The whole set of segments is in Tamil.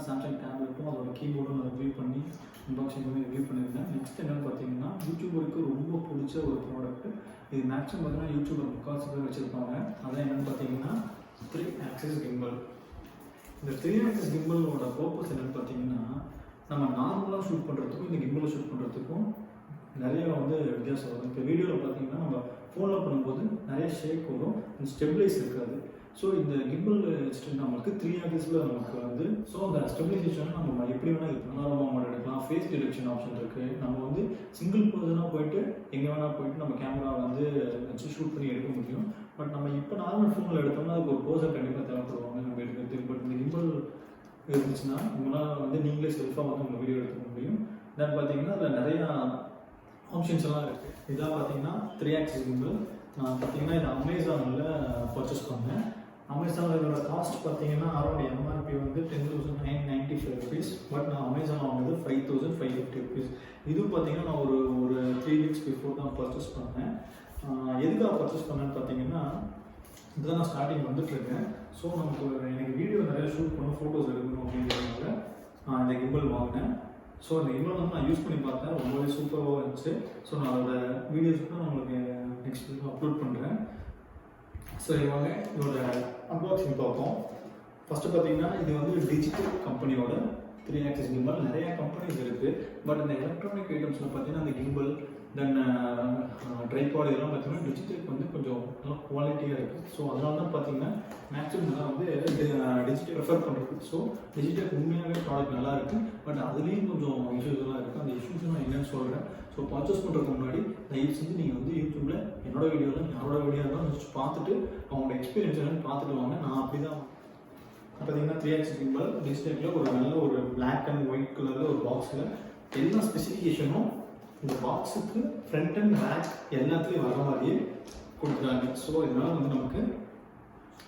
சாம்சங் டேப்லெட்டும் அதோட கீபோர்டும் நான் ரிவ்யூ பண்ணி அன்பாக்சிங் பண்ணி ரிவ்யூ பண்ணியிருந்தேன். நெக்ஸ்ட் என்னென்னு பார்த்தீங்கன்னா, யூடியூபருக்கு ரொம்ப பிடிச்ச ஒரு ப்ராடக்ட். இது மேக்ஸிமம் பார்த்தீங்கன்னா யூடியூபர் முக்கால்வாசி பேர் வச்சுருப்பாங்க. அதான் என்னென்னு பார்த்தீங்கன்னா 3 ஆக்சிஸ் கிம்பல். இந்த 3 ஆக்சிஸ் கிம்பலோட பர்பஸ் என்னென்னு பார்த்தீங்கன்னா, நம்ம நார்மலாக ஷூட் பண்ணுறதுக்கும் இந்த கிம்பலை ஷூட் பண்ணுறதுக்கும் நிறைய வித்தியாசம் வரும். இப்போ வீடியோவில் பார்த்தீங்கன்னா நம்ம ஃபோனில் பண்ணும்போது நிறைய ஷேக் வரும், ஸ்டெபிலைஸ் இருக்காது. ஸோ இந்த கிம்பல் வச்சுட்டு நம்மளுக்கு 3 ஆக்சிஸில் நமக்கு ஸோ அந்த ஸ்டெபிலைசேஷன் நம்ம எப்படி வேணால் இது பனாரமா மோட் எடுக்கலாம். ஃபேஸ் டிடெக்ஷன் ஆப்ஷன் இருக்குது. நம்ம சிங்கிள் பர்சனாக போயிட்டு எங்கே வேணால் போயிட்டு நம்ம கேமரா வச்சு ஷூட் பண்ணி எடுக்க முடியும். பட் நம்ம இப்போ நார்மல் ஃபோனில் எடுத்தோம்னா அதுக்கு ஒரு பர்சன் கண்டிப்பாக தேவைப்படுவாங்க நம்ம எடுக்கிறதுக்கு. பட் இந்த கிம்பல் இருந்துச்சுன்னா உங்களால் நீங்களே செல்ஃபாக உங்கள் வீடியோ எடுக்க முடியும். தென் பார்த்தீங்கன்னா அதில் நிறையா ஆப்ஷன்ஸ் எல்லாம் இருக்குது. இதான் பார்த்தீங்கன்னா 3 ஆக்சிஸ் கிம்பல். நான் பார்த்தீங்கன்னா இது அமேசானில் பர்ச்சேஸ் பண்ணேன். அமேசானில் இதோட காஸ்ட் பார்த்தீங்கன்னா அரௌண்ட் எம்ஆர்பி 10,995 rupees. பட் நான் அமேசான் வாங்கினது 5,550 rupees. இது பார்த்தீங்கன்னா நான் ஒரு 3 weeks பிஃபோர் தான் பர்ச்சேஸ் பண்ணேன். எதுக்காக பர்ச்சேஸ் பண்ணேன்னு பார்த்தீங்கன்னா, இதுதான் நான் ஸ்டார்டிங் வந்துட்டுருக்கேன். ஸோ எனக்கு வீடியோ நிறைய ஷூட் பண்ணணும், ஃபோட்டோஸ் எடுக்கணும் அப்படிங்கிறதுனால நான் இந்த கிம்பல் வாங்கினேன். ஸோ இந்த கிம்பல் நான் யூஸ் பண்ணி பார்த்தேன், ரொம்பவே சூப்பராக இருந்துச்சு. ஸோ நான் அதோட வீடியோஸ் தான் உங்களுக்கு நெக்ஸ்ட் வீடியோ அப்லோட் பண்ணுறேன். ஸோ இவங்க இதோட அன்பாக்சிங் பார்ப்போம். ஃபஸ்ட்டு பார்த்தீங்கன்னா இது டிஜிட்டல் கம்பெனியோட 3 ஆக்சிஸ் கிம்பல். நிறையா கம்பெனிஸ் இருக்குது. பட் இந்த எலக்ட்ரானிக் ஐட்டம்ஸில் பார்த்தீங்கன்னா அந்த கிம்பல் தென் ட்ரைபாட் இதெல்லாம் பார்த்தீங்கன்னா டிஜிட்டல் கொஞ்சம் நல்லா குவாலிட்டியாக இருக்குது. ஸோ அதனால தான் பார்த்தீங்கன்னா மேக்ஸிமம் தான் டிஜிட்டல் ரெஃபர் பண்ணுறது. ஸோ டிஜிட்டல் உண்மையாகவே ப்ராடக்ட் நல்லா இருக்குது. பட் அதுலேயும் கொஞ்சம் இஷ்யூஸ்லாம் இருக்குது. அந்த இஷ்யூஸ் நான் என்னென்னு சொல்கிறேன். ஸோ பர்ச்சேஸ் பண்ணுறதுக்கு முன்னாடி தயவு செஞ்சு நீங்கள் யூடியூப்பில் என்னோட வீடியோவில் யாரோட வீடியோ தான் ஜஸ்ட் பார்த்துட்டு அவங்களோட எக்ஸ்பீரியன்ஸ் என்னன்னு பார்த்துட்டு வாங்க. நான் அப்படி தான் பார்த்தீங்கன்னா 3 ஆக்சிஸ் கிம்பல் டிஜிட்டலில் ஒரு நல்ல ஒரு பிளாக் அண்ட் ஒயிட் கலரில் ஒரு பாக்ஸில் எல்லா ஸ்பெசிஃபிகேஷனும் இந்த பாக்ஸுக்கு ஃப்ரண்ட் அண்ட் பேக் எல்லாத்துலேயும் வர மாதிரியே கொடுக்குறாங்க. ஸோ இதனால் நமக்கு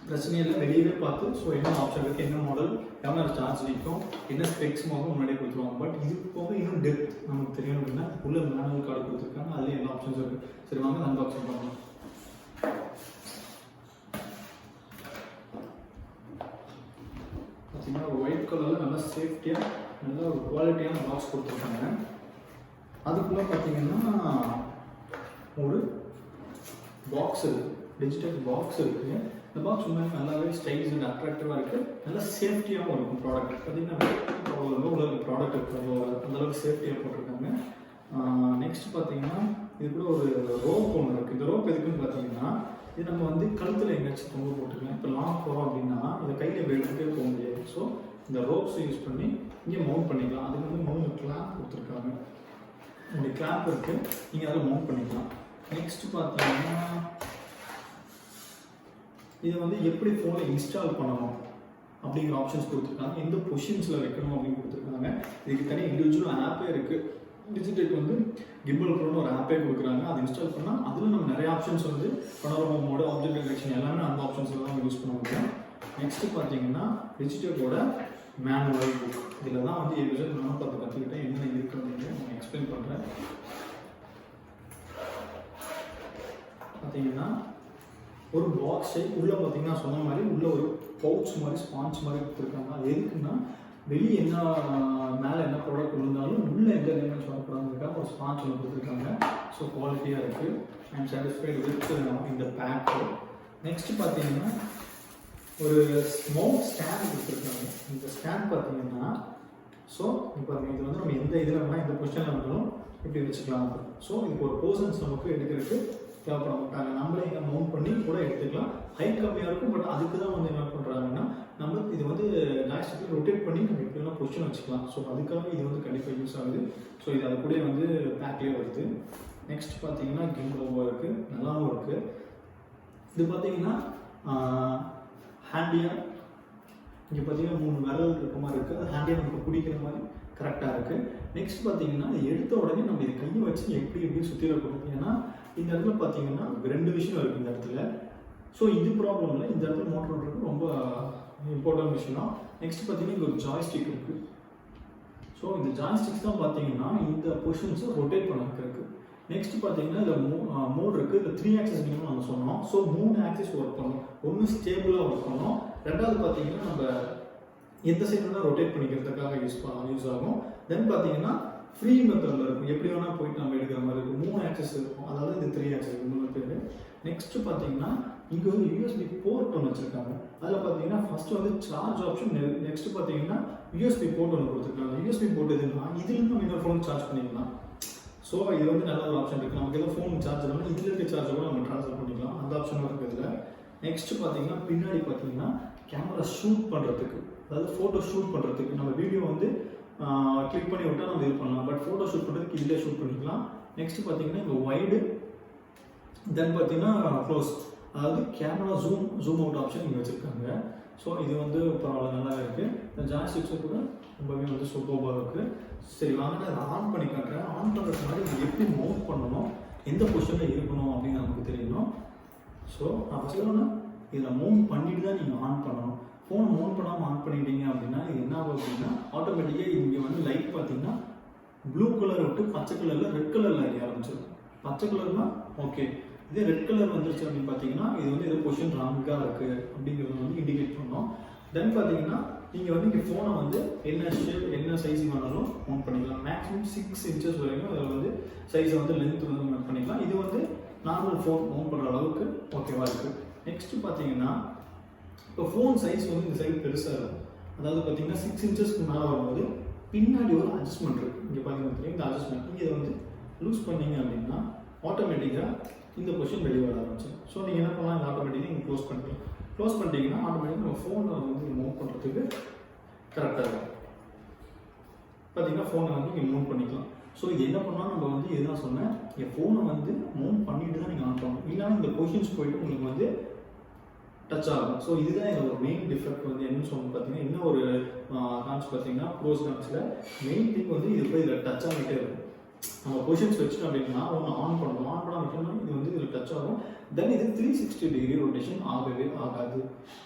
பிரச்சனை இல்லை, வெளியவே பார்த்து ஸோ என்ன ஆப்ஷன் இருக்குது, என்ன மாடல், எவ்வளோ சார்ஜ் நிற்கும், என்ன ஸ்பெக்ஸ் முன்னாடியே கொடுத்துருவாங்க. பட் இது போக இன்னும் டெப்த் நமக்கு தெரியணும் அப்படின்னா உள்ள மேனுவல் கார்டு கொடுத்துருக்காங்க. அதுலேயும் எல்லா ஆப்ஷன்ஸ் இருக்குது. சரி வாங்க அன்பாக்சிங் பண்ணலாம். பார்த்தீங்கன்னா ஒரு ஒயிட் கலரில் நல்லா சேஃப்டியாக நல்ல ஒரு குவாலிட்டியான பாக்ஸ் கொடுத்துருக்காங்க. அதுக்குள்ளே பார்த்தீங்கன்னா ஒரு பாக்ஸ் இருக்குது, டிஜிட்டல் பாக்ஸ் இருக்குது. இந்த பாக்ஸ் உண்மையாக நல்லாவே ஸ்டைல்ஸ் அண்ட் அட்ராக்டிவாக இருக்குது. நல்லா சேஃப்டியாகவும் இருக்கும் ப்ராடக்ட். பார்த்தீங்கன்னா உள்ள ப்ராடக்ட் இருக்குது, அந்தளவுக்கு சேஃப்டியாக போட்டிருக்காங்க. நெக்ஸ்ட் பார்த்தீங்கன்னா இது கூட ஒரு ரோப் ஒன்று இருக்குது. இந்த ரோப் எதுக்குன்னு பார்த்தீங்கன்னா இது நம்ம கழுத்தில் எங்கேயாச்சும் தொங்க போட்டுக்கலாம். இப்போ லாங் போகிறோம் அப்படின்னா இதை கையில் இப்படி எடுத்துகிட்டே போக முடியாது. ஸோ இந்த ரோப்ஸை யூஸ் பண்ணி இங்கே மவுண்ட் பண்ணிக்கலாம். அதுக்கு 3 கிளாம்ப் கொடுத்துருக்காங்க. உங்களுடைய கிளாம்ப் இருக்குது, நீங்கள் அதில் மவுண்ட் பண்ணிக்கலாம். நெக்ஸ்ட் பார்த்தீங்கன்னா இதை எப்படி ஃபோனில் இன்ஸ்டால் பண்ணணும் அப்படிங்கிற ஆப்ஷன்ஸ் கொடுத்துருக்காங்க. எந்த பொசிஷன்ஸில் வைக்கணும் அப்படின்னு கொடுத்துருக்காங்க. இதுக்கு தனி இண்டிவிஜுவல் ஆப்பே இருக்குது. டிஜிட்டலுக்கு கிம்பல் ப்ரோன்னு ஒரு ஆப்பே கொடுக்குறாங்க. அதை இன்ஸ்டால் பண்ணால் அதில் நம்ம நிறைய options panorama mode, object detection எல்லாமே அந்த ஆப்ஷன்ஸில் தான் யூஸ் பண்ண முடியும். நெக்ஸ்ட்டு பார்த்தீங்கன்னா டிஜிட்டலோட மேனுவல் புக். இதில் தான் எபிசோட் நானும் கற்றுக்கிட்டேன் என்னென்ன இருக்குது அப்படின்னு நான் எக்ஸ்பிளைன் பண்ணுறேன். பார்த்தீங்கன்னா ஒரு பாக்ஸ் உள்ளே பார்த்தீங்கன்னா சொன்ன மாதிரி உள்ளே ஒரு பவுச் மாதிரி ஸ்பான்ச் மாதிரி கொடுத்துருக்காங்க. அது எதுக்குன்னா வெளியே என்ன மேலே என்ன ப்ராடக்ட் இருந்தாலும் உள்ளே எந்த டேமேஜ் வரக்கூடாதுக்காக ஒரு ஸ்பான்ச் ஒன்று கொடுத்துருக்காங்க. ஸோ குவாலிட்டியாக இருக்குது. ஐ எம் சாட்டிஸ்ஃபைடு வித் இந்த பேக்கு. நெக்ஸ்ட் பார்த்தீங்கன்னா ஒரு மவுண்ட் ஸ்டாண்ட் கொடுத்துருக்காங்க. இந்த ஸ்டாண்ட் பார்த்தீங்கன்னா ஸோ இப்போ இது நம்ம எந்த இதில் வேணால் இந்த பொசிஷனில் இருந்தாலும் இப்படி வச்சுக்கலாம். ஸோ இதுக்கு ஒரு பர்சன்ஸ் நமக்கு எடுக்கிறதுக்கு தேவைப்பட மாட்டாங்க. நம்மளே இங்கே மவுண்ட் பண்ணி கூட எடுத்துக்கலாம். ஹைட் கம்மியாக இருக்கும். பட் அதுக்கு தான் என்ன பண்ணுறாங்கன்னா நம்ம இது ஜாய்ஸ்டிக்கில் ரொட்டேட் பண்ணி நம்ம எப்படிலாம் பொசிஷன் வச்சுக்கலாம். ஸோ அதுக்காக இது கண்டிப்பாக யூஸ் ஆகுது. ஸோ இது அது கூட பேக்லேயே வருது. நெக்ஸ்ட் பார்த்தீங்கன்னா கிம்பல் இருக்குது, நல்லாவும் இருக்குது. இது பார்த்தீங்கன்னா ஹேண்டியாக இங்கே பார்த்தீங்கன்னா 3 விரல் இருக்க மாதிரி இருக்குது. அது ஹேண்டியாக நமக்கு பிடிக்கிற மாதிரி கரெக்டாக இருக்குது. நெக்ஸ்ட் பார்த்தீங்கன்னா எடுத்த உடனே நம்ம இது கையை வச்சு எப்படி சுற்றிடக்கூடாது. ஏன்னா இந்த இடத்துல பார்த்தீங்கன்னா 2 விஷயம் இருக்குது இந்த இடத்துல. ஸோ இது ப்ராப்ளம் இல்லை. இந்த இடத்துல மோட்டர் ரொம்ப இம்பார்ட்டன்ட் விஷயம். நெக்ஸ்ட் பார்த்தீங்கன்னா இங்கே ஒரு ஜாய்ஸ்டிக் இருக்குது. ஸோ இந்த ஜாய்ஸ்டிக்ஸ் தான் பார்த்தீங்கன்னா இந்த பொசிஷன்ஸை ரொட்டேட் பண்ண இருக்குது. நெக்ஸ்ட் பார்த்தீங்கன்னா இதில் மோட் இருக்குது. இந்த 3 ஆக்சிஸ் கிம்பல் நம்ம சொன்னோம். ஸோ 3 ஆக்சிஸ் ஒர்க் பண்ணணும். ஒன்று ஸ்டேபிளாக ஒர்க் பண்ணணும். ரெண்டாவது பார்த்தீங்கன்னா நம்ம எந்த சைடு வேணால் ரொட்டேட் பண்ணிக்கிறதுக்காக யூஸ் ஆகும். தென் பார்த்தீங்கன்னா ஃப்ரீ மெத்தடில் இருக்கும், எப்படி வேணால் போயிட்டு நம்ம எடுக்கிற மாதிரி இருக்கும். 3 ஆக்சஸ் இருக்கும், அதாவது இந்த 3 ஆக்சஸ் 3 பேர். நெக்ஸ்ட்டு பார்த்தீங்கன்னா இங்கே வந்து யூஎஸ்பி போர்ட் ஒன்று வச்சுருக்காங்க. அதில் பார்த்தீங்கன்னா ஃபஸ்ட்டு வந்து சார்ஜ் ஆப்ஷன், நெக்ஸ்ட்டு பார்த்தீங்கன்னா யூஎஸ்பி போர்ட் ஒன்று கொடுத்துருக்காங்க. யூஎஸ்பி போர்ட் எதுனா இதுலேருந்து நம்ம இன்னொரு ஃபோன் சார்ஜ் பண்ணிக்கலாம். ஸோ இது வந்து நல்ல ஒரு ஆப்ஷன் இருக்குது. நமக்கு எதாவது ஃபோன் சார்ஜ் இல்லைனா இதில் இருக்க சார்ஜை கூட நம்ம ட்ரான்ஸ்ஃபர் பண்ணிக்கலாம், அந்த ஆப்ஷனும் இருக்குது இதில். நெக்ஸ்ட்டு பார்த்தீங்கன்னா பின்னாடி பார்த்தீங்கன்னா கேமரா ஷூட் பண்ணுறதுக்கு, அதாவது ஃபோட்டோ ஷூட் பண்ணுறதுக்கு, நம்ம வீடியோ வந்து கிளிக் பண்ணி விட்டால் நம்ம இது பண்ணலாம். பட் ஃபோட்டோ ஷூட் பண்ணுறதுக்கு இதிலே ஷூட் பண்ணிக்கலாம். நெக்ஸ்ட்டு பார்த்தீங்கன்னா இங்கே வைடு, தென் பார்த்தீங்கன்னா க்ளோஸ், அதாவது கேமரா ஜூம் அவுட் ஆப்ஷன் இங்கே வச்சுருக்காங்க. ஸோ இது வந்து பரவாயில்ல, நல்லா இருக்குது. இந்த ஜாய்ஸ்டிக்ஸும் கூட ரொம்பவே வந்து சூப்பராக இருக்குது. சரி வாங்க நான் அதை ஆன் பண்ணி காட்டுறேன். ஆன் பண்ணுறதுக்கு முன்னாடி இது எப்படி மவுண்ட் பண்ணணும், எந்த பொசிஷனில் இருக்கணும் அப்படின்னு நமக்கு தெரியணும். ஸோ நான் ஃபஸ்ட்டு ஒன்று இதில் மவுண்ட் பண்ணிட்டு தான் நீங்கள் ஆன் பண்ணணும். ஃபோன் மவுண்ட் பண்ணாமல் ஆன் பண்ணிட்டீங்க அப்படின்னா இது என்ன ஆகும் அப்படின்னா ஆட்டோமேட்டிக்காக இங்கே வந்து லைட் பார்த்தீங்கன்னா ப்ளூ கலர் விட்டு பச்சை கலரில் ரெட் கலரில் அறிய ஆரம்பிச்சிடும். பச்சை கலர்னால் ஓகே, இதே ரெட் கலர் வந்துருச்சு அப்படின்னு பார்த்தீங்கன்னா இது வந்து ஏதோ பொசிஷன் ராங்காக இருக்குது அப்படிங்கிறது வந்து இண்டிகேட் பண்ணோம். தென் பார்த்தீங்கன்னா நீங்கள் வந்து இங்கே ஃபோனை வந்து என்ன ஷேப் என்ன சைஸ் வேணாலும் மவுண்ட் பண்ணிக்கலாம். மேக்ஸிமம் 6 இன்ச்சஸ் வரைக்கும் அதில் வந்து சைஸை வந்து லென்த் வந்து மவுண்ட் பண்ணிக்கலாம். இது வந்து நார்மல் ஃபோன் மவுண்ட் பண்ணுற அளவுக்கு ஓகேவாக இருக்குது. நெக்ஸ்ட்டு பார்த்தீங்கன்னா இப்போ ஃபோன் சைஸ் வந்து இந்த சைடு பெருசாக இருக்கும், அதாவது பார்த்தீங்கன்னா 6 இன்ச்சஸ்க்கு மேலே வரும்போது பின்னாடி ஒரு அட்ஜஸ்ட்மெண்ட் இருக்குது. இங்கே பார்த்தீங்கன்னா இந்த அட்ஜஸ்ட்மெண்ட் நீங்கள் இதை வந்து லூஸ் பண்ணீங்க அப்படின்னா ஆட்டோமேட்டிக்காக இந்த பொசிஷன் வெளியே வர ஆரம்பிச்சிடும். ஸோ நீங்கள் என்ன பண்ணலாம், இந்த ஆட்டோமேட்டிக்காக நீங்கள் க்ளோஸ் பண்ணிக்கலாம். க்ளோஸ் பண்ணிட்டீங்கன்னா ஆட்டோமேட்டிக்காக நம்ம ஃபோனை வந்து மூவ் பண்ணுறதுக்கு கரெக்டாக இருக்கும். பார்த்தீங்கன்னா ஃபோனை வந்து நீங்கள் மூவ் பண்ணிக்கலாம். ஸோ இது என்ன பண்ணால் நம்ம வந்து இதுதான் சொன்னேன், என் ஃபோனை வந்து மூவ் பண்ணிட்டு தான் நீங்கள் ஆன் பண்ணணும், இல்லைன்னா இந்த பொசிஷன்ஸ் போயிட்டு உங்களுக்கு வந்து டச் ஆகும். ஸோ இதுதான் இதோட மெயின் டிஃபெக்ட் வந்து என்னன்னு சொல்லணும் பார்த்தீங்கன்னா, இன்னும் ஒரு கான்ஸ் பார்த்தீங்கன்னா ப்ரோஸ் கான்ஸில் மெயின் திங் வந்து இது போய் இதில் டச் ஆகிட்டே இருக்கும். நம்ம பொசிஷன்ஸ் வச்சுட்டோம் அப்படின்னா ஒன்று ஆன் பண்ணணும், ஆன் பண்ண விட்டோம்னா இது வந்து இதில் டச் ஆகும். தென் இது 360 டிகிரி ரொட்டேஷன் ஆகவே ஆகாது.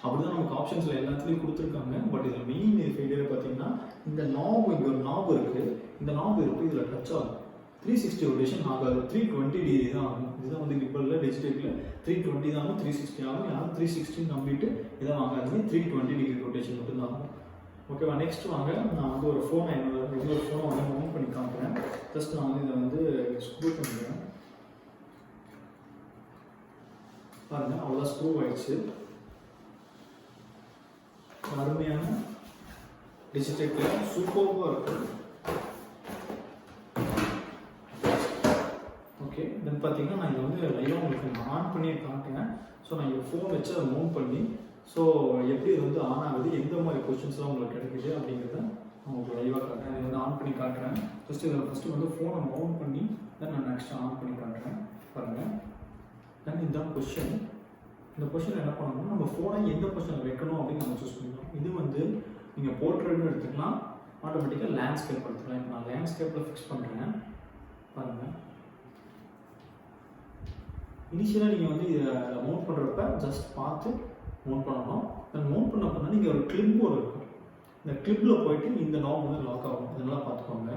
அப்படி தான் நமக்கு ஆப்ஷன்ஸில் எல்லாத்துலேயும் கொடுத்துருக்காங்க. பட் இதில் மெயின் ஃபெயிலியர் பார்த்தீங்கன்னா இந்த நாப், இங்கே ஒரு நாப் இருக்குது, இந்த நாப் இருக்கும், இதில் டச் ஆகும். 360 ரொட்டேஷன் ஆகாது, 320 டிகிரி தான் ஆகும். இதுதான் வந்து கிம்பலில் டிஜிட்டலில் 320 தான் ஆகும், 360 ஆகும். யாரும் 360 நம்பிட்டு இதை வாங்காதீங்க, 320 டிகிரி ரொட்டேஷன் மட்டும்தான் ஆகும். ஓகேவா? நெக்ஸ்ட் வாங்க, நான் வந்து ஒரு ஃபோனை இன்னொரு ஃபோனை வந்து மவுண்ட் பண்ணி காட்டுறேன். ஜஸ்ட் நான் வந்து இதை வந்து ஸ்க்ரூ பண்ணுறேன் பாருங்க, அவ்வளோதான் ஸ்க்ரூ ஆயிடுச்சு. அருமையான டிஜிட்டல் சூப்பராக இருக்கும். ஓகே, தென் பார்த்தீங்கன்னா நான் இதை வந்து லைவாக உங்களுக்கு ஆன் பண்ணி காட்டுறேன். ஸோ நான் இங்கே ஃபோன் வச்சு அதை மவுண்ட் பண்ணி ஸோ எப்படி இது வந்து ஆன் ஆகுது, எந்த மாதிரி கொஸ்டின்ஸ்லாம் உங்களுக்கு கிடைக்குது அப்படிங்கிறத நான் உங்களுக்கு லைவாக காட்டுறேன். இதை வந்து ஆன் பண்ணி காட்டுறேன். இதில் ஃபஸ்ட்டு வந்து ஃபோனை மவுண்ட் பண்ணி தென் நான் நெக்ஸ்ட் ஆன் பண்ணி காட்டுறேன் பாருங்கள். தென் இதுதான் கொஸ்டின். இந்த கொஸ்டின் என்ன பண்ணணும்னா நம்ம ஃபோனை எந்த பொசிஷனில் வைக்கணும் அப்படின்னு நம்ம சூஸ் பண்ணிக்கலாம். இது வந்து நீங்கள் போர்ட்ரேட்னு எடுத்துக்கலாம், ஆட்டோமேட்டிக்காக லேண்ட்ஸ்கேப் எடுத்துக்கலாம். இப்போ நான் லேண்ட்ஸ்கேப்பில் ஃபிக்ஸ் பண்ணுறேன் பாருங்கள். இனிஷியலாக நீங்கள் வந்து இதை மவுண்ட் பண்ணுறப்ப ஜஸ்ட் பார்த்து மவுண்ட் பண்ணணும். தென் மவுண்ட் பண்ண பண்ணால் நீங்கள் ஒரு கிளிப் போர்டு இருக்கும், இந்த கிளிப்பில் போயிட்டு இந்த நாப் வந்து லாக் ஆகும், இதெல்லாம் பார்த்துக்கோங்க.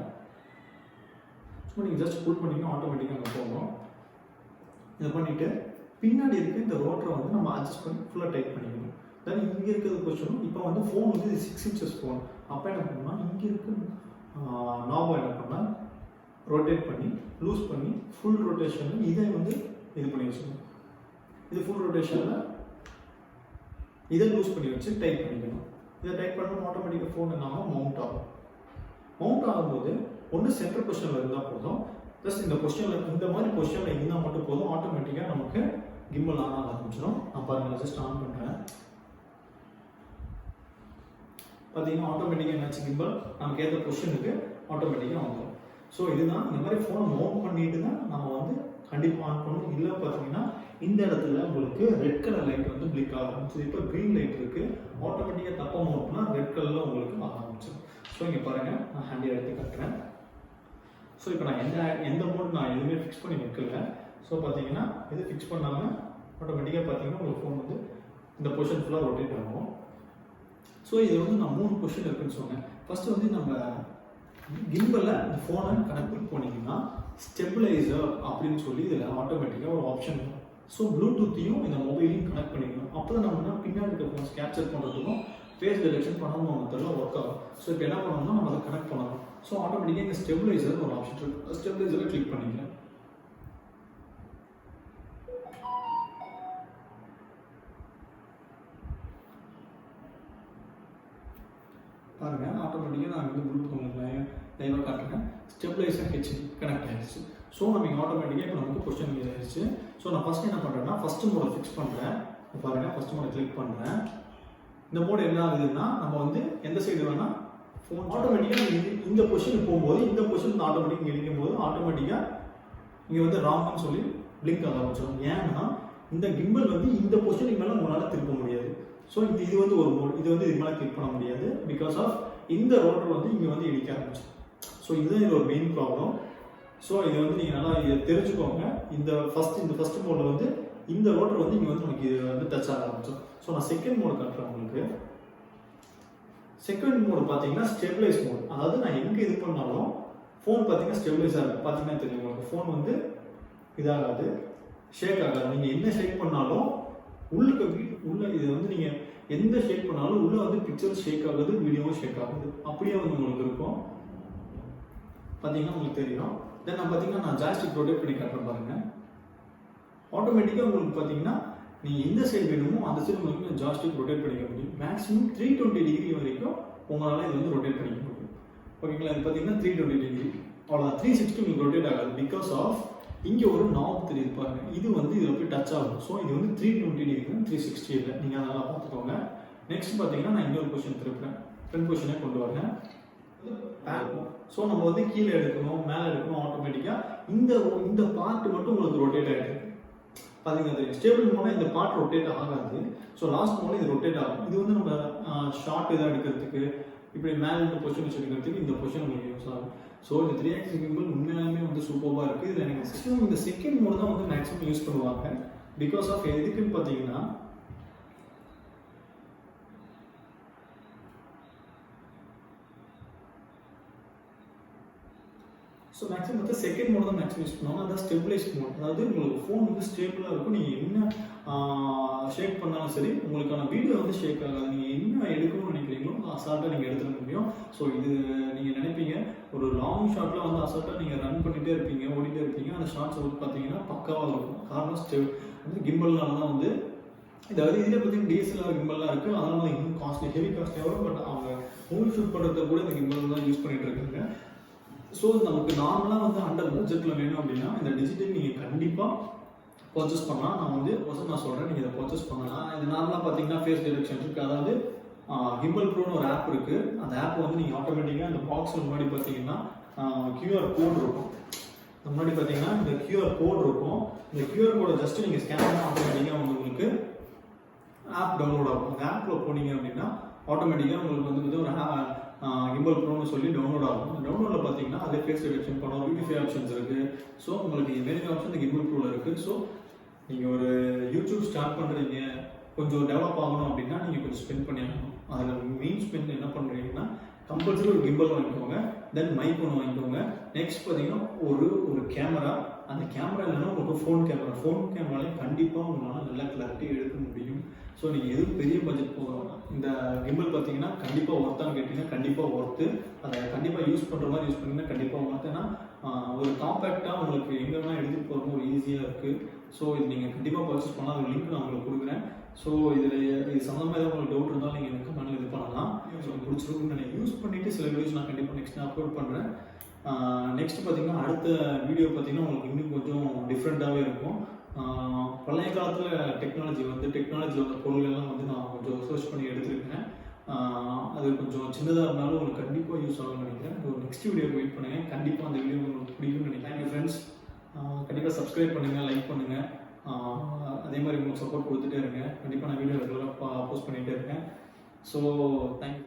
ஸோ நீங்கள் ஜஸ்ட் புல் பண்ணிங்கன்னா ஆட்டோமேட்டிக்காக அங்கே போகும். இதை பண்ணிவிட்டு பின்னாடி இருக்க இந்த ரோட்டரை வந்து நம்ம அட்ஜஸ்ட் பண்ணி ஃபுல்லாக டைட் பண்ணிக்கணும். தென் இங்கே இருக்கிறது கொஸ்டினும் இப்போ வந்து ஃபோன் வந்து 6 இன்ச்சஸ் ஃபோன், அப்போ என்ன பண்ணால் இங்கே இருக்க நாபை என்ன பண்ணால் ரொட்டேட் பண்ணி லூஸ் பண்ணி ஃபுல் ரொட்டேஷனில் இதை வந்து இது பண்ணி வச்சுக்கணும். இது ஃபுல் ரொட்டேஷனில் இதை லூஸ் பண்ணி வச்சு டைட் பண்ணிக்கணும். இதை டைட் பண்ணணும் ஆட்டோமேட்டிக்காக ஃபோன் என்னாகும் மவுண்ட் ஆகும். மவுண்ட் ஆகும்போது ஒன்று சென்டர் பொசிஷனில் இருந்தால் போதும், ப்ளஸ் இந்த பொசிஷனில் இந்த மாதிரி பொசிஷனில் இருந்தால் மட்டும் போதும், ஆட்டோமேட்டிக்காக நமக்கு கிம்பல் ஆன் ஆக ஆரம்பிச்சிடும். நான் பாருங்கள் ஜஸ்ட் ஆன் பண்ணுறேன். பார்த்தீங்கன்னா ஆட்டோமேட்டிக்காக என்னாச்சு, கிம்பல் நமக்கு ஏற்ற பொசிஷனுக்கு ஆட்டோமேட்டிக்காக வந்துடும். ஸோ இதுதான் இந்த மாதிரி ஃபோனை மவுண்ட் பண்ணிட்டு தான் நம்ம வந்து கண்டிப்பாக ஆன் பண்ணணும். இல்லை பார்த்தீங்கன்னா இந்த இடத்துல உங்களுக்கு ரெட் கலர் லைட் வந்து பிளிக் ஆக ஆரம்பிச்சு, இப்போ க்ரீன் லைட் இருக்குது, ஆட்டோமேட்டிக்காக தப்பாக மவுண்ட் பண்ணால் ரெட் கலரில் உங்களுக்கு ஆக ஆரம்பிச்சிடும். ஸோ இங்கே பாருங்கள், நான் ஹேண்டில் எடுத்து கட்டுறேன். ஸோ இப்போ நான் எந்த மோட் நான் எதுவுமே ஃபிக்ஸ் பண்ணி வைக்கல. ஸோ பார்த்தீங்கன்னா இது ஃபிக்ஸ் பண்ணாமல் ஆட்டோமேட்டிக்காக பார்த்தீங்கன்னா உங்களுக்கு ஃபோன் வந்து இந்த பொசிஷன் ஃபுல்லாக ரொட்டேட் ஆகும். ஸோ இது வந்து நான் 3 பொசிஷன் இருக்குன்னு சொன்னேன். ஃபஸ்ட்டு வந்து நம்ம கிம்பலில் இந்த ஃபோனை கனெக்ட் பண்ணிங்கன்னா ஸ்டெபிளைசர் அப்படின்னு சொல்லி இதில் ஆட்டோமேட்டிக்காக ஒரு ஆப்ஷன் இருக்கும். ஸோ ப்ளூடூத்தையும் இந்த மொபைலையும் கனெக்ட் பண்ணிக்கணும். அப்போ தான் நம்ம பின்னாடி இருக்க ஃபோன்ஸ் கேப்சர் பண்ணுறதுக்கும் ஃபேஸ் டிடெக்ஷன் பண்ணணும் மெத்தடில் ஒர்க் ஆகும். ஸோ இப்போ என்ன பண்ணணும்னா நம்ம அதை கனெக்ட் பண்ணணும். ஸோ ஆட்டோமேட்டிக்காக இங்கே ஸ்டெபிலைசர் ஒரு ஆப்ஷன் இருக்குது. ஸ்டெபிலைசரை கிளிக் பண்ணிக்கிறேன். பாருங்க, ஆட்டோமேட்டிக்காக நான் வந்து ப்ளூடூத் உங்களுக்கு லைவாக காட்டுறேன். ஸ்டெபிலைசர் ஹெச்டி கனெக்ட் ஆகிடுச்சு. ஸோ நம்ம இங்கே ஆட்டோமேட்டிக்காக இப்போ நமக்கு கொஸ்டின் கிளியர் ஆகிடுச்சு. ஸோ நான் ஃபஸ்ட்டு என்ன பண்ணுறேன்னா ஃபஸ்ட்டு மோடை ஃபிக்ஸ் பண்ணுறேன். பாருங்கள், ஃபஸ்ட்டு மோடை கிளிக் பண்ணுறேன். இந்த மோடு என்ன ஆகுதுன்னா நம்ம வந்து எந்த சைடு வேணால் ஃபோன் ஆட்டோமேட்டிக்காக இந்த பொசிஷனுக்கு போகும்போது இந்த பொசிஷன் ஆட்டோமேட்டிக் இடிக்கும் போது ஆட்டோமேட்டிக்காக இங்கே வந்து ராங்னு சொல்லி பிளிங்க் ஆக ஆரம்பிச்சிடும். ஏன்னா இந்த கிம்பல் வந்து இந்த பொசிஷனுக்கு மேலே உங்களால் திருப்ப முடியாது. ஸோ இது வந்து ஒரு மோட், இது வந்து இது மேலே கிளிக் பண்ண முடியாது. பிகாஸ் ஆஃப் இந்த ரோட்டர் வந்து இங்கே வந்து இடிக்க ஆரம்பிச்சு. ஸோ இதுதான் இது ஒரு மெயின் ப்ராப்ளம். ஸோ இதை வந்து நீங்கள் நல்லா இதை தெரிஞ்சுக்கோங்க. இந்த ஃபஸ்ட் மோடில் வந்து இந்த ரோட்டர் வந்து இங்கே வந்து நமக்கு இது வந்து டச் ஆக ஆரம்பிச்சோம். ஸோ நான் செகண்ட் மோடு காட்டுறேன் உங்களுக்கு. செகண்ட் மோடு பார்த்தீங்கன்னா ஸ்டெபிலைஸ் மோட். அதாவது நான் எங்கே இது பண்ணாலும் ஃபோன் பார்த்தீங்கன்னா ஸ்டெபிலைஸ் ஆகும். பார்த்தீங்கன்னா தெரியும் உங்களுக்கு, ஃபோன் வந்து இதாகாது, ஷேக் ஆகாது. நீங்கள் என்ன ஷேக் பண்ணாலும் உள்ள இது வந்து நீங்கள் எந்த ஷேக் பண்ணாலும் உள்ள வந்து பிக்சர் ஷேக் ஆகுது, வீடியோவும் ஷேக் ஆகுது. அப்படியே வந்து உங்களுக்கு இருக்கும். பார்த்தீங்கன்னா உங்களுக்கு தெரியும். தென் நான் பார்த்தீங்கன்னா நான் ஜாய்ஸ்டிக் ரொட்டேட் பண்ணி காட்டுறேன் பாருங்க. ஆட்டோமேட்டிக்காக உங்களுக்கு பார்த்தீங்கன்னா நீங்கள் எந்த சைடு வேணுமோ அந்த சைடு உங்களுக்கு ஜாய்ஸ்டிக் ரொட்டேட் பண்ணிக்க முடியும். மேக்ஸிமம் 320 டிகிரி வரைக்கும் உங்களால் இது வந்து ரொட்டேட் பண்ணிக்க முடியும். ஓகேங்களா? இது பார்த்தீங்கன்னா 320 டிகிரி, அவ்வளோதான். 360 உங்களுக்கு ரொட்டேட் ஆகாது. பிகாஸ் ஆஃப் இங்கே ஒரு நாப் தெரியுது பாருங்க, இது வந்து இதில் போய் டச் ஆகும். ஸோ இது வந்து 320 டிகிரி 360 இல்லை. நீங்கள் அதெல்லாம் பார்த்துக்கோங்க. நெக்ஸ்ட் பார்த்தீங்கன்னா நான் இன்னொரு கொஸ்டின் திருப்பேன். ஃப்ரண்ட் கொஸ்டினே கொண்டு வரேன். ஸோ நம்ம வந்து கீழே எடுக்கணும், மேலே எடுக்கணும். ஆட்டோமேட்டிக்காக இந்த பார்ட் மட்டும் உங்களுக்கு ரொட்டேட் ஆகிடுது. பார்த்தீங்கன்னா தெரியும். ஸ்டேபிள் மோடில் இந்த பார்ட் ரொட்டேட் ஆகாது. ஸோ லாஸ்ட் மோடில் இது ரொட்டேட் ஆகும். இது வந்து நம்ம ஷார்ட் இதாக எடுக்கிறதுக்கு, இப்படி மேலே இந்த பொசிஷன் வச்சு எடுக்கிறதுக்கு இந்த பொசிஷன் உங்களுக்கு யூஸ் ஆகும். ஸோ இந்த 3 ஆக்சிஸ் கிம்பிள் உண்மையாலுமே வந்து சூப்பராக இருக்குது. இதில் எனக்கு மேக்ஸிமம் இந்த செகண்ட் மோடு தான் வந்து மேக்ஸிமம் யூஸ் பண்ணுவாங்க. பிகாஸ் ஆஃப் எதுக்குன்னு பார்த்தீங்கன்னா ஸோ மேக்ஸிமம் வந்து செகண்ட் மோட் தான் மேக்ஸிமம் யூஸ் பண்ணுவாங்க. அதான் ஸ்டெபிலைஸ் மோட். அதாவது உங்களுக்கு ஃபோன் வந்து ஸ்டேபிளாக இருக்கும். நீங்கள் என்ன ஷேக் பண்ணாலும் சரி, உங்களுக்கான வீடியோ வந்து ஷேக் ஆகாது. நீங்கள் என்ன எடுக்கணும்னு நினைக்கிறீங்களோ அசால்ட்டாக நீங்கள் எடுத்துட முடியும். ஸோ இது நீங்கள் நினைப்பீங்க ஒரு லாங் ஷாட்டில் வந்து அசால்ட்டாக நீங்கள் ரன் பண்ணிகிட்டே இருப்பீங்க, ஓடிட்டே இருப்பீங்க. அந்த ஷார்ட்ஸ் வந்து பார்த்தீங்கன்னா பக்காவாக இருக்கும். காரணம் வந்து கிம்பல்னால தான் வந்து இதாவது இதில் பார்த்தீங்கன்னா டிஎஸ்எல்ஆர் கிம்பல்லாம் இருக்குது. அதனால இன்னும் காஸ்ட்லி, ஹெவி காஸ்ட்லியாக வரும். பட் அவங்க மூவி ஷூட் பண்ணுறத கூட இந்த கிம்பல் தான் யூஸ் பண்ணிகிட்டு இருக்காங்க. ஸோ நமக்கு நார்மலாக வந்து அண்டர் பட்ஜெட்டில் வேணும் அப்படின்னா இந்த டிஜிட்டல் நீங்கள் கண்டிப்பாக பர்ச்சேஸ் பண்ணலாம். நான் வந்து நான் சொல்கிறேன், நீங்கள் இதை பர்ச்சேஸ் பண்ணலாம். இது நார்மலாக பார்த்தீங்கன்னா ஃபேஸ் டிடெக்ஷன் இருக்குது. அதாவது கிம்பல் ப்ரோன்னு ஒரு ஆப் இருக்குது. அந்த ஆப் வந்து நீங்கள் ஆட்டோமேட்டிக்காக இந்த பாக்ஸில் முன்னாடி பார்த்தீங்கன்னா QR கோட் இருக்கும். முன்னாடி பார்த்தீங்கன்னா இந்த QR கோட் இருக்கும். இந்த QR கோடை ஜஸ்ட்டு நீங்கள் ஸ்கேன் பண்ணால் ஆட்டோமேட்டிக்காக வந்து உங்களுக்கு ஆப் டவுன்லோட் ஆகும். அந்த ஆப்பில் போனீங்க அப்படின்னா ஆட்டோமேட்டிக்காக உங்களுக்கு வந்து ஒரு கிம்பல் ப்ரோன்னு சொல்லி டவுன்லோட் ஆகும். அந்த டவுன்லோடில் பார்த்தீங்கன்னா அதே ஃபேஸ் டிடெக்ஷன் பண்ணோம், பியூட்டிஃபை ஆப்ஷன்ஸ் இருக்குது. ஸோ உங்களுக்கு மெயின் ஆப்ஷன் இந்த கிம்பல் ப்ரோவில் இருக்குது. ஸோ நீங்கள் ஒரு யூடியூப் ஸ்டார்ட் பண்ணுறீங்க, கொஞ்சம் டெவலப் ஆகணும் அப்படின்னா நீங்கள் கொஞ்சம் ஸ்பெண்ட் பண்ணி ஆகணும். அதில் மெயின் ஸ்பெண்ட் என்ன பண்ணுறீங்கன்னா கம்பல்சரி ஒரு கிம்பல் வாங்கிக்கோங்க, தென் மைக் ஒன்று வாங்கிக்கோங்க. நெக்ஸ்ட் பார்த்தீங்கன்னா ஒரு கேமரா. அந்த கேமரா இல்லைன்னா உங்களுக்கு ஃபோன் கேமராலையும் கண்டிப்பாக உங்களால் நல்ல கிளாரிட்டி எடுக்க முடியும். ஸோ நீங்கள் எதுவும் பெரிய பட்ஜெட் போகணும். இந்த கிம்பல் பார்த்தீங்கன்னா கண்டிப்பாக ஒர்த்தான்னு கேட்டிங்கன்னா கண்டிப்பாக ஒர்த்து. அதை கண்டிப்பாக யூஸ் பண்ணுற மாதிரி யூஸ் பண்ணிங்கன்னா கண்டிப்பாக ஒர்த்து. ஏன்னா ஒரு காம்பேக்டாக உங்களுக்கு எங்கெல்லாம் எடுத்துகிட்டு போகிறதும் ஒரு ஈஸியாக இருக்குது. ஸோ இது நீங்கள் கண்டிப்பாக பர்ச்சேஸ் பண்ணலாம். ஒரு லிங்க் நான் உங்களுக்கு கொடுக்குறேன். ஸோ இது சம்மந்தமாக ஏதாவது உங்களுக்கு டவுட் இருந்தாலும் நீங்கள் எனக்கு கமெண்ட்ல இது பண்ணலாம். ஸோ பிடிச்சிருக்குன்னு நான் யூஸ் பண்ணிவிட்டு சில வீடியோஸ் நான் கண்டிப்பாக நெக்ஸ்ட் அப்லோட் பண்ணுறேன். நெக்ஸ்ட் பார்த்தீங்கன்னா அடுத்த வீடியோ பார்த்தீங்கன்னா உங்களுக்கு இன்னும் கொஞ்சம் டிஃப்ரெண்ட்டாகவே இருக்கும். பழைய காலத்தில் டெக்னாலஜி வந்த பொருள்கள்லாம் வந்து நான் கொஞ்சம் சர்ச் பண்ணி எடுத்துருக்கேன். அது கொஞ்சம் சின்னதாக இருந்தாலும் உங்களுக்கு கண்டிப்பாக யூஸ் ஆகும்னு நினைக்கிறேன். ஒரு நெக்ஸ்ட் வீடியோ வெயிட் பண்ணுங்கள். கண்டிப்பாக அந்த வீடியோ உங்களுக்கு பிடிக்கும்னு நினைக்கிறேன். என் ஃப்ரெண்ட்ஸ் கண்டிப்பாக சப்ஸ்கிரைப் பண்ணுங்கள், லைக் பண்ணுங்கள். அதே மாதிரி உங்களுக்கு சப்போர்ட் கொடுத்துட்டே இருங்க. கண்டிப்பாக நான் வீடியோ ரெகுலராக போஸ்ட் பண்ணிகிட்டே இருக்கேன். So thank you.